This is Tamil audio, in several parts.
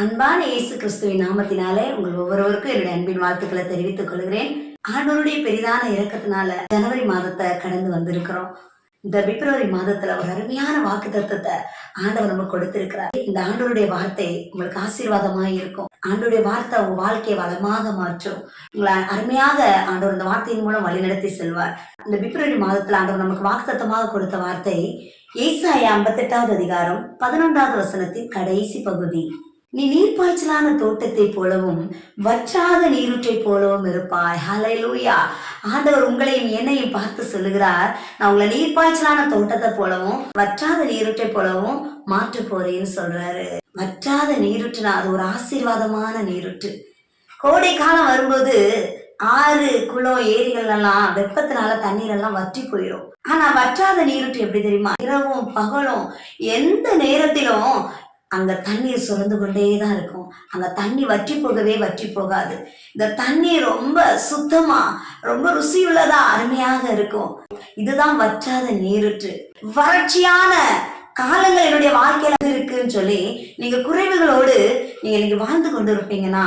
அன்பான இயேசு கிறிஸ்துவின் நாமத்தினாலே உங்கள் ஒவ்வொருவருக்கும் என்னுடைய அன்பின் வாழ்த்துக்களை தெரிவித்துக் கொள்கிறேன். ஆண்டவருடைய பெரிதான இரக்கத்தினால ஜனவரி மாதத்தை கடந்து வந்திருக்கிறோம். இந்த பிப்ரவரி மாதத்துல ஒரு அருமையான வாக்கு தத்துவத்தை ஆண்டவர் நமக்கு கொடுத்திருக்கிறார். இந்த ஆண்டவருடைய வார்த்தை உங்களுக்கு ஆசீர்வாதமாய் இருக்கும். ஆண்டவருடைய வார்த்தை உங்க வாழ்க்கையை வளமாக மாற்றும். உங்களை அருமையாக ஆண்டவர் இந்த வார்த்தையின் மூலம் வழிநடத்தி செல்வார். இந்த பிப்ரவரி மாதத்துல ஆண்டவர் நமக்கு வாக்கு தத்தமாக கொடுத்த வார்த்தை ஏசாயா 58வது அதிகாரம் 11வது வசனத்தின் கடைசி பகுதி. நீ நீர்ப்பாய்ச்சலான தோட்டத்தை போலவும் வற்றாத நீரூற்றை போலவும் இருப்பாய். ஹல்லேலூயா. ஆண்டவர் உங்களையும் என்னையும் பார்த்து சொல்லுகிறார், நான் உங்களை நீர்ப்பாய்ச்சலான தோட்டத்தை போலவும் வற்றாத நீரூற்றை போலவும் மாற்ற போறேன்னு சொல்றாரு. வற்றாத நீரூற்றுனா அது ஒரு ஆசீர்வாதமான நீரூற்று. கோடை காலம் வரும்போது ஆறு குளம் ஏரிகள் எல்லாம் வெப்பத்தினால தண்ணீர் எல்லாம் வற்றி போயிடும். ஆனா வற்றாத நீரூற்று எப்படி தெரியுமா? இரவும் பகலும் எந்த நேரத்திலும் அங்க தண்ணீர் சுரந்து கொண்டேதான் இருக்கும். அங்க தண்ணி வற்றி போகவே வற்றி போகாது. இந்த தண்ணி ரொம்ப சுத்தமா, ரொம்ப ருசியுள்ளதா, அருமையாக இருக்கும். இதுதான் வற்றாத நீரூற்று. வறட்சியான காலங்கள் என்னுடைய வாழ்க்கையில இருக்குன்னு சொல்லி நீங்க குறைவுகளோடு நீங்க வாழ்ந்து கொண்டு இருப்பீங்கன்னா,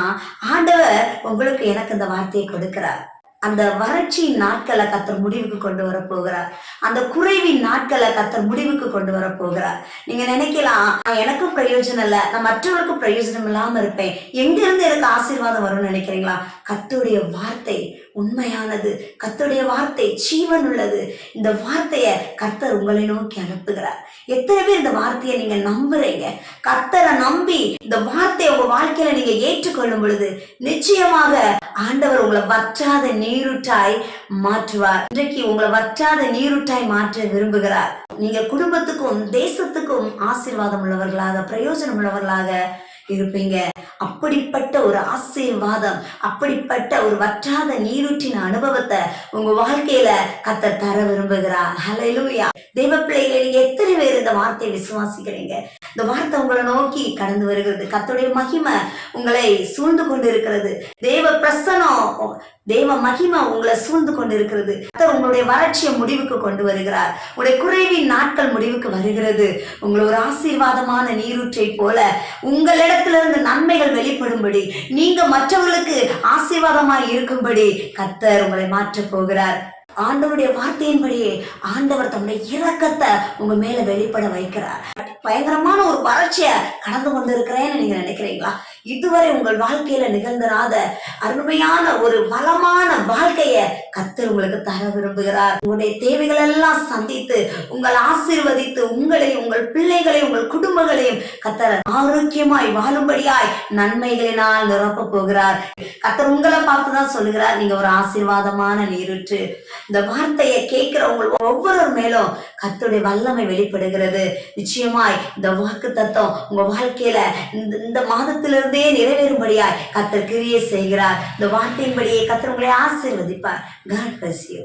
ஆண்டவர் உங்களுக்கு எனக்கு இந்த வார்த்தையை கொடுக்கிறார். அந்த வறட்சியின் நாட்களை கர்த்தர் முடிவுக்கு கொண்டு வர போகிறார். அந்த குறைவின் நாட்களை கர்த்தர் முடிவுக்கு கொண்டு வர போகிறார். நீங்க நினைக்கலாம், எனக்கும் பிரயோஜனம் இல்லை, நான் மற்றவருக்கும் பிரயோஜனம் இல்லாம இருப்பேன், எங்க இருந்து எனக்கு ஆசீர்வாதம் வரும்னு நினைக்கிறீங்களா? கர்த்தருடைய வார்த்தை உண்மையானது. கர்த்தருடைய வார்த்தை ஜீவன் உள்ளது. இந்த வார்த்தையை கர்த்தர் உங்களை நோக்கி அனுப்புகிறார். எத்தனை பேர் இந்த வார்த்தையை நீங்க நம்புறீங்க? கர்த்தரை நம்பி இந்த வார்த்தையை உங்க வாழ்க்கையில நீங்க ஏற்றுக்கொள்ளும் பொழுது நிச்சயமாக ஆண்டவர் உங்களை வற்றாத நீரூற்றாய் மாற்றுவார். இன்றைக்கு உங்களை வற்றாத நீரூற்றாய் மாற்ற விரும்புகிறார். நீங்க குடும்பத்துக்கும் தேசத்துக்கும் ஆசீர்வாதம் உள்ளவர்களாக, பிரயோஜனம் உள்ளவர்களாக இருப்பீங்க. அப்படிப்பட்ட ஒரு ஆசீர்வாதம், அப்படிப்பட்ட ஒரு வற்றாத நீரூற்றின் அனுபவத்தை உங்க வாழ்க்கையில கர்த்தர் தர விரும்புகிறார். ஹல்லேலூயா. தேவ பிள்ளைகளை நீங்க எத்தனை பேர் இந்த வார்த்தையை விசுவாசிக்கிறீங்க? இந்த வார்த்தை உங்களை நோக்கி கடந்து வருகிறது. கர்த்தருடைய மகிமை உங்களை சூழ்ந்து கொண்டு இருக்கிறது. தேவ பிரசன்னம், தேவ மகிமை உங்களை சூழ்ந்து கொண்டு இருக்கிறது. கர்த்தர் உங்களுடைய வறட்சியை முடிவுக்கு கொண்டு வருகிறார். உங்களுடைய குறைவின் நாட்கள் முடிவுக்கு வருகிறது. உங்களை ஒரு ஆசீர்வாதமான நீரூற்றை போல உங்களிடத்திலிருந்து நன்மைகள் வெளிப்படும்படி, நீங்க மற்றவர்களுக்கு ஆசீர்வாதமாய் இருக்கும்படி கர்த்தர் உங்களை மாற்ற போகிறார். ஆண்டவருடைய வார்த்தையின்படியே ஆண்டவர் தம்முடைய இரக்கத்தை உங்க மேல வெளிப்பட வைக்கிறார். பயங்கரமான ஒரு வறட்சியை கடந்து கொண்டிருக்கிறேன்னு நீங்க நினைக்கிறீங்களா? இதுவரை உங்கள் வாழ்க்கையில நிகழ்ந்தராத அருமையான ஒரு வளமான வாழ்க்கையை கர்த்தர் உங்களுக்கு தர விரும்புகிறார். உங்களுடைய தேவைகள் எல்லாம் சந்தித்து உங்கள் ஆசீர்வதித்து உங்களையும் உங்கள் பிள்ளைகளையும் உங்கள் குடும்பங்களையும் கர்த்தர் ஆரோக்கியமாய் வாழும்படியாய் நன்மைகளினால் நிரப்ப போகிறார். கர்த்தர் உங்களை பார்த்துதான் சொல்லுகிறார், நீங்க ஒரு ஆசீர்வாதமான நீரூற்று. இந்த வார்த்தையை கேட்கிற உங்கள் ஒவ்வொரு மேலும் கர்த்தருடைய வல்லமை வெளிப்படுகிறது. நிச்சயமாய் இந்த வாக்கு தத்தம் உங்க வாழ்க்கையில இந்த மாதத்திலிருந்தே நிறைவேறும்படியாய் கர்த்தர் கிரியை செய்கிறார். இந்த வார்த்தையின்படியே கர்த்தர் உங்களை ஆசீர்வதிப்பார். God bless you.